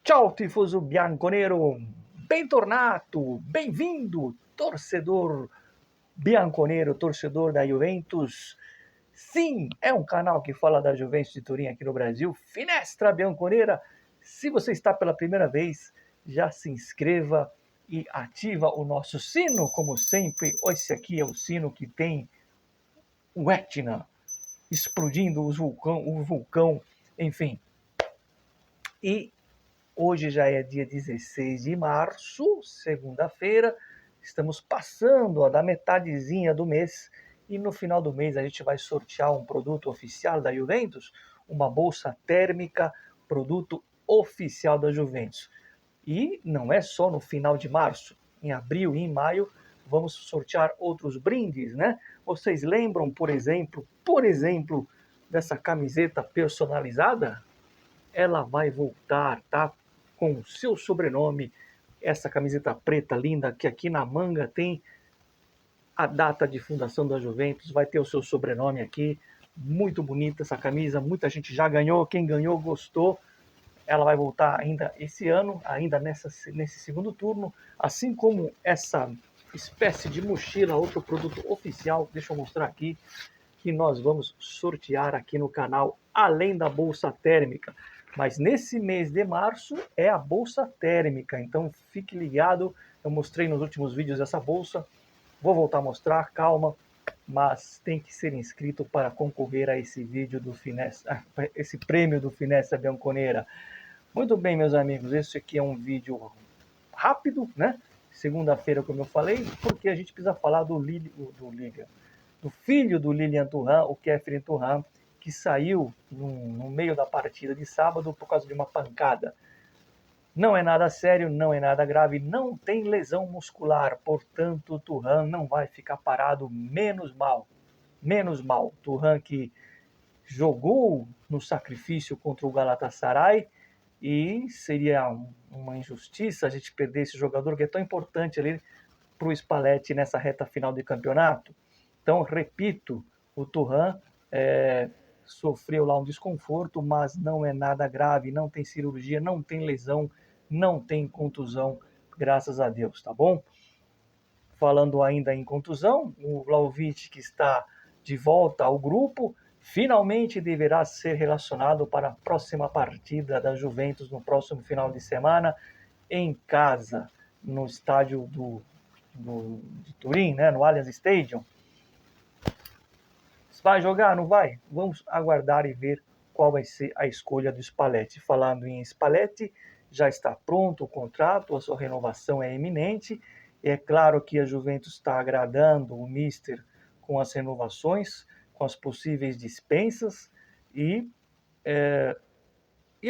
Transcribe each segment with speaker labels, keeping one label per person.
Speaker 1: Ciao tifoso bianconero, bentornato, bem-vindo, torcedor bianconero, torcedor da Juventus. Sim, é um canal que fala da Juventus de Turim aqui no Brasil, Finestra Bianconera. Se você está pela primeira vez, já se inscreva e ativa o nosso sino, como sempre. Esse aqui é o sino que tem o Etna explodindo o vulcão, enfim. E hoje já é dia 16 de março, segunda-feira. Estamos passando da metadezinha do mês e no final do mês a gente vai sortear um produto oficial da Juventus, uma bolsa térmica, produto oficial da Juventus. E não é só no final de março, em abril e em maio vamos sortear outros brindes, né? Vocês lembram, por exemplo, dessa camiseta personalizada? Ela vai voltar, tá? Com o seu sobrenome, essa camiseta preta linda, que aqui na manga tem a data de fundação da Juventus, vai ter o seu sobrenome aqui. Muito bonita essa camisa, muita gente já ganhou, quem ganhou gostou. Ela vai voltar ainda esse ano, ainda nesse segundo turno, assim como essa espécie de mochila, outro produto oficial, deixa eu mostrar aqui, que nós vamos sortear aqui no canal, além da bolsa térmica. Mas nesse mês de março é a bolsa térmica, então fique ligado. Eu mostrei nos últimos vídeos essa bolsa, vou voltar a mostrar, calma, mas tem que ser inscrito para concorrer a esse vídeo do Finestra, esse prêmio do Finestra Bianconera. Muito bem, meus amigos, esse aqui é um vídeo rápido, né? Segunda-feira, como eu falei, porque a gente precisa falar do filho do Lilian Thuram, o Khéphren Thuram, que saiu no meio da partida de sábado por causa de uma pancada. Não é nada sério, não é nada grave, não tem lesão muscular, portanto o Thuram não vai ficar parado, menos mal. Menos mal. Thuram que jogou no sacrifício contra o Galatasaray e seria uma injustiça a gente perder esse jogador que é tão importante ali para o Spalletti nessa reta final de campeonato. Então, repito, o Thuram sofreu lá um desconforto, mas não é nada grave, não tem cirurgia, não tem lesão, não tem contusão, graças a Deus, tá bom? Falando ainda em contusão, o Vlahovic, que está de volta ao grupo, finalmente deverá ser relacionado para a próxima partida da Juventus no próximo final de semana, em casa, no estádio de Turim, né, no Allianz Stadium. Vai jogar? Não vai? Vamos aguardar e ver qual vai ser a escolha do Spalletti. Falando em Spalletti, já está pronto o contrato, a sua renovação é iminente. É claro que a Juventus está agradando o Mister com as renovações, com as possíveis dispensas e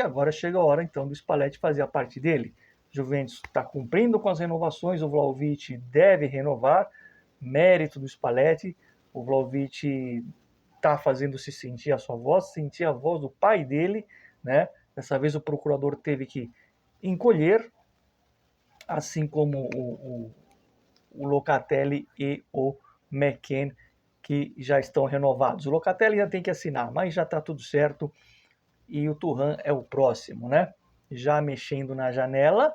Speaker 1: agora chega a hora então do Spalletti fazer a parte dele. Juventus está cumprindo com as renovações, o Vlahovic deve renovar, mérito do Spalletti. O Vlahovic está fazendo se sentir a sua voz, sentir a voz do pai dele, né? Dessa vez o procurador teve que encolher, assim como o Locatelli e o McKennie, que já estão renovados. O Locatelli já tem que assinar, mas já está tudo certo e o Thuram é o próximo, né? Já mexendo na janela,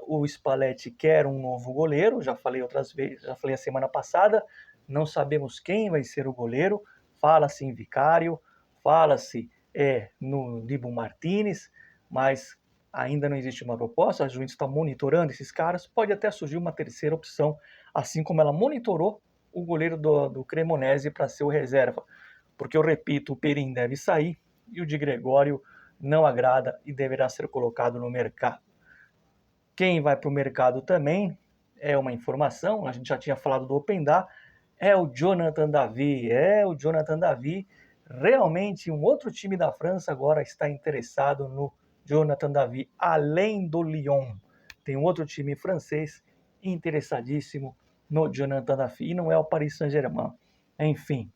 Speaker 1: o Spalletti quer um novo goleiro, já falei outras vezes, já falei a semana passada, não sabemos quem vai ser o goleiro, fala-se em Vicário, fala-se no Dibu Martinez, mas ainda não existe uma proposta, a Juventus está monitorando esses caras, pode até surgir uma terceira opção, assim como ela monitorou o goleiro do Cremonese para ser o reserva, porque eu repito, o Perin deve sair e o de Gregório não agrada e deverá ser colocado no mercado. Quem vai para o mercado também é uma informação, a gente já tinha falado do Openda, é o Jonathan David. O Jonathan David, realmente um outro time da França agora está interessado no Jonathan David, além do Lyon. Tem um outro time francês interessadíssimo no Jonathan David, e não é o Paris Saint-Germain. Enfim,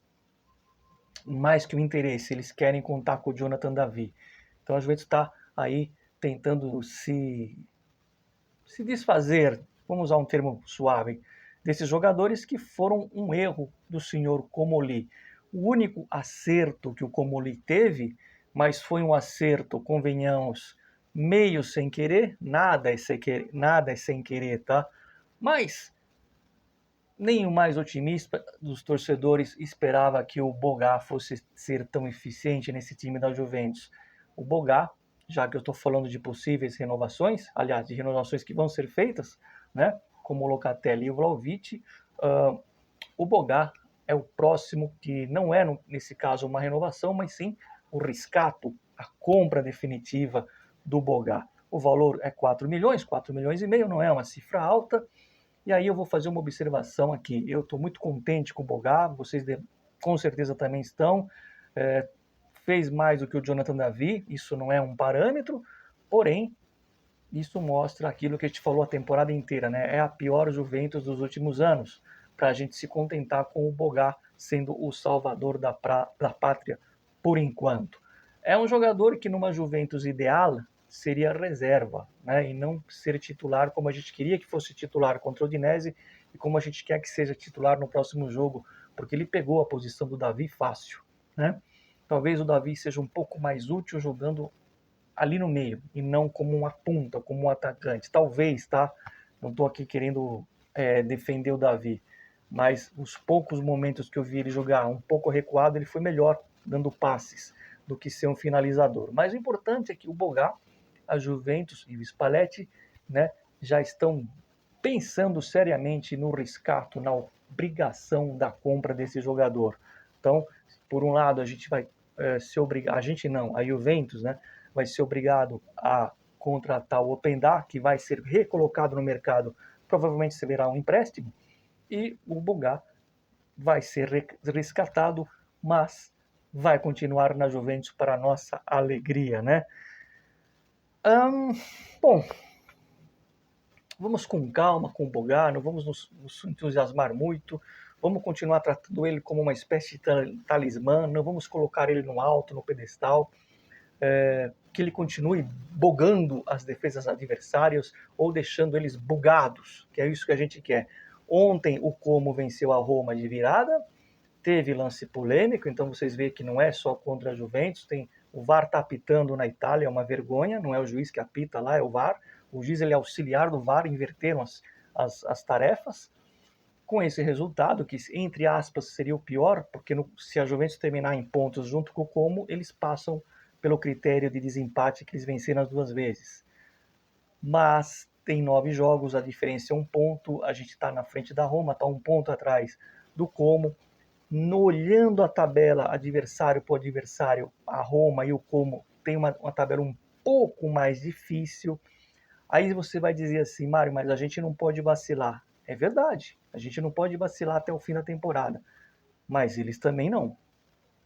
Speaker 1: mais que o interesse, eles querem contar com o Jonathan David. Então a Juventus está aí tentando se desfazer, vamos usar um termo suave, desses jogadores que foram um erro do senhor Comolli. O único acerto que o Comolli teve, mas foi um acerto, convenhamos, meio sem querer, nada é sem querer, tá? Mas nem o mais otimista dos torcedores esperava que o Bogá fosse ser tão eficiente nesse time da Juventus. O Bogá, já que eu estou falando de possíveis renovações, aliás, de renovações que vão ser feitas, né, como o Locatelli e o Vlahovic, o Bogá é o próximo que não é, nesse caso, uma renovação, mas sim o riscato, a compra definitiva do Bogá. O valor é 4 milhões, 4 milhões e meio, não é uma cifra alta. E aí eu vou fazer uma observação aqui. Eu estou muito contente com o Bogá, vocês com certeza também estão. Fez mais do que o Jonathan David, isso não é um parâmetro, porém, isso mostra aquilo que a gente falou a temporada inteira, né? É a pior Juventus dos últimos anos, para a gente se contentar com o Bogá sendo o salvador da pátria por enquanto. É um jogador que numa Juventus ideal seria reserva, né? E não ser titular como a gente queria que fosse titular contra o Udinese e como a gente quer que seja titular no próximo jogo, porque ele pegou a posição do Davi fácil, né? Talvez o Davi seja um pouco mais útil jogando ali no meio e não como uma ponta, como um atacante. Talvez, tá? Não estou aqui querendo defender o Davi, mas os poucos momentos que eu vi ele jogar um pouco recuado, ele foi melhor dando passes do que ser um finalizador. Mas o importante é que o Bogá, a Juventus e o Spalletti, né, já estão pensando seriamente no riscato, na obrigação da compra desse jogador. Então, por um lado, a gente vai se obrigar, a gente não, a Juventus, né, vai ser obrigado a contratar o Openda, que vai ser recolocado no mercado, provavelmente será um empréstimo, e o Bogá vai ser resgatado, mas vai continuar na Juventus para a nossa alegria, né? Bom, vamos com calma com o Bogá, não vamos nos entusiasmar muito, vamos continuar tratando ele como uma espécie de talismã, não vamos colocar ele no alto, no pedestal, que ele continue bugando as defesas adversárias ou deixando eles bugados, que é isso que a gente quer. Ontem o Como venceu a Roma de virada, teve lance polêmico, então vocês veem que não é só contra a Juventus, tem o VAR está apitando na Itália, é uma vergonha, não é o juiz que apita lá, é o VAR. O juiz ele é auxiliar do VAR, inverteram as tarefas. Com esse resultado, que entre aspas seria o pior, porque se a Juventus terminar em pontos junto com o Como, eles passam pelo critério de desempate que eles venceram as duas vezes. Mas tem 9 jogos, a diferença é um ponto, a gente está na frente da Roma, está um ponto atrás do Como. Olhando a tabela adversário por adversário, a Roma e o Como tem uma tabela um pouco mais difícil. Aí você vai dizer assim, Mário, mas a gente não pode vacilar. É verdade, a gente não pode vacilar até o fim da temporada. Mas eles também não.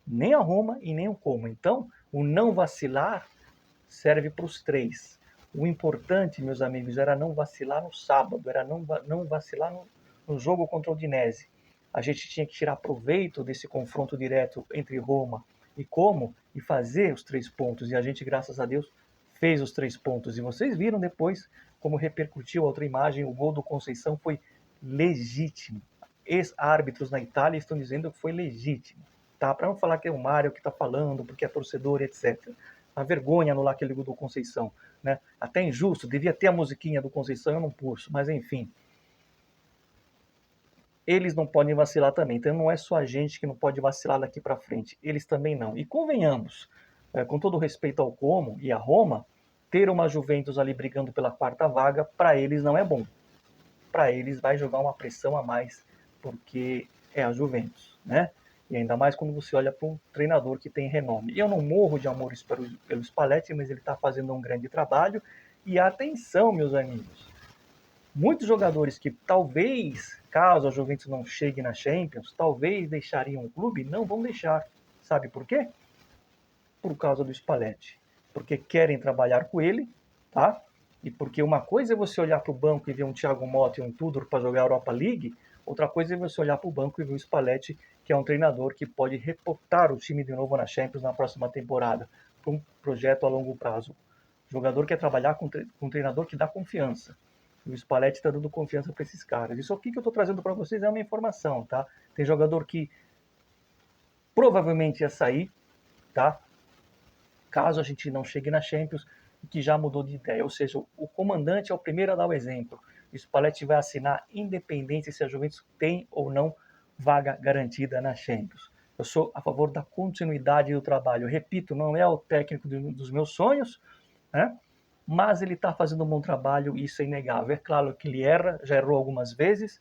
Speaker 1: Nem a Roma e nem o Como. Então, o não vacilar serve para os três. O importante, meus amigos, era não vacilar no sábado, era não vacilar no jogo contra o Udinese. A gente tinha que tirar proveito desse confronto direto entre Roma e Como e fazer os 3 pontos. E a gente, graças a Deus, fez os 3 pontos. E vocês viram depois como repercutiu a outra imagem, o gol do Conceição foi legítimo. Ex-árbitros na Itália estão dizendo que foi legítimo. Tá? Para não falar que é o Mário que está falando, porque é torcedor, etc. Uma vergonha anular aquele gol do Conceição. Né? Até injusto, devia ter a musiquinha do Conceição, eu não pulso, mas enfim. Eles não podem vacilar também. Então não é só a gente que não pode vacilar daqui para frente, eles também não. E convenhamos, com todo respeito ao Como e à Roma, ter uma Juventus ali brigando pela quarta vaga, para eles não é bom. Para eles vai jogar uma pressão a mais, porque é a Juventus, né? E ainda mais quando você olha para um treinador que tem renome. Eu não morro de amores pelo Spalletti, mas ele está fazendo um grande trabalho. E atenção, meus amigos, muitos jogadores que talvez, caso a Juventus não chegue na Champions, talvez deixariam o clube, não vão deixar. Sabe por quê? Por causa do Spalletti. Porque querem trabalhar com ele, tá? E porque uma coisa é você olhar para o banco e ver um Thiago Motta e um Tudor para jogar a Europa League, outra coisa é você olhar para o banco e ver o Spalletti, que é um treinador que pode reportar o time de novo na Champions na próxima temporada, para um projeto a longo prazo. O jogador quer trabalhar com um treinador que dá confiança. E o Spalletti está dando confiança para esses caras. Isso aqui que eu estou trazendo para vocês é uma informação, tá? Tem jogador que provavelmente ia sair, tá? Caso a gente não chegue na Champions, e que já mudou de ideia. Ou seja, o comandante é o primeiro a dar o exemplo. O Spalletti vai assinar independente se a Juventus tem ou não vaga garantida na Champions. Eu sou a favor da continuidade do trabalho. Eu repito, não é o técnico dos meus sonhos, né? Mas ele está fazendo um bom trabalho e isso é inegável. É claro que ele erra, já errou algumas vezes,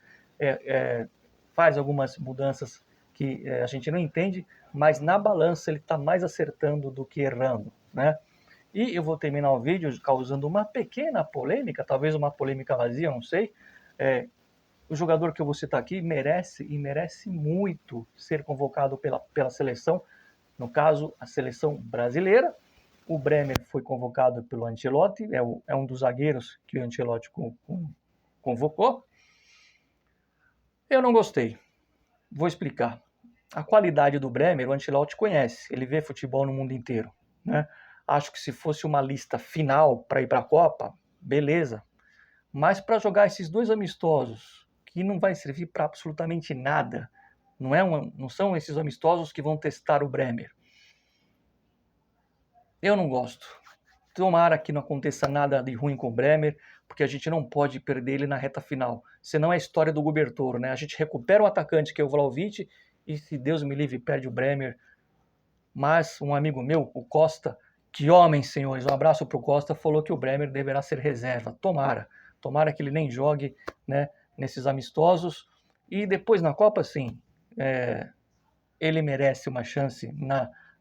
Speaker 1: faz algumas mudanças que a gente não entende, mas na balança ele está mais acertando do que errando, né? E eu vou terminar o vídeo causando uma pequena polêmica, talvez uma polêmica vazia, não sei. O jogador que eu vou citar aqui merece muito ser convocado pela seleção, no caso, a seleção brasileira. O Bremer foi convocado pelo Ancelotti, é um dos zagueiros que o Ancelotti convocou. Eu não gostei. Vou explicar. A qualidade do Bremer, o Ancelotti conhece, ele vê futebol no mundo inteiro, né? Acho que se fosse uma lista final para ir para a Copa, beleza. Mas para jogar esses dois amistosos, que não vai servir para absolutamente nada, não são esses amistosos que vão testar o Bremer. Eu não gosto. Tomara que não aconteça nada de ruim com o Bremer, porque a gente não pode perder ele na reta final. Senão é a história do Gubertoro, né? A gente recupera o atacante que é o Vlahovic e, se Deus me livre, perde o Bremer. Mas um amigo meu, o Costa, que homem, senhores, um abraço para o Costa, falou que o Bremer deverá ser reserva. Tomara que ele nem jogue, né, nesses amistosos. E depois na Copa, sim, ele merece uma chance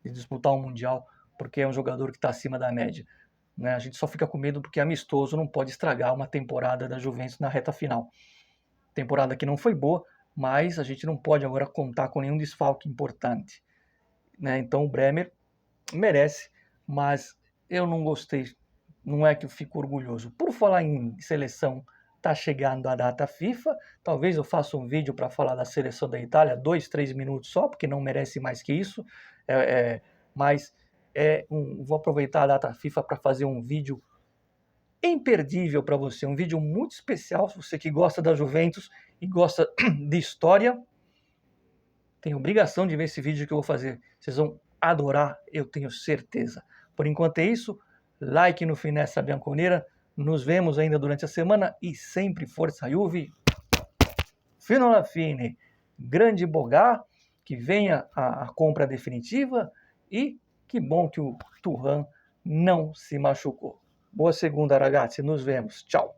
Speaker 1: de disputar um Mundial, porque é um jogador que está acima da média. Né? A gente só fica com medo porque amistoso não pode estragar uma temporada da Juventus na reta final. Temporada que não foi boa, mas a gente não pode agora contar com nenhum desfalque importante. Né? Então o Bremer merece, mas eu não gostei. Não é que eu fico orgulhoso. Por falar em seleção, tá chegando a data FIFA. Talvez eu faça um vídeo para falar da seleção da Itália, 2, 3 minutos só, porque não merece mais que isso. Vou aproveitar a data FIFA para fazer um vídeo imperdível para você, um vídeo muito especial, você que gosta da Juventus e gosta de história, tem obrigação de ver esse vídeo que eu vou fazer. Vocês vão adorar, eu tenho certeza. Por enquanto é isso, like no Finestra Bianconera, nos vemos ainda durante a semana e sempre força Juve, fino alla fine, grande Bogá, que venha a compra definitiva e que bom que o Thuram não se machucou. Boa segunda, ragazzi, nos vemos, tchau.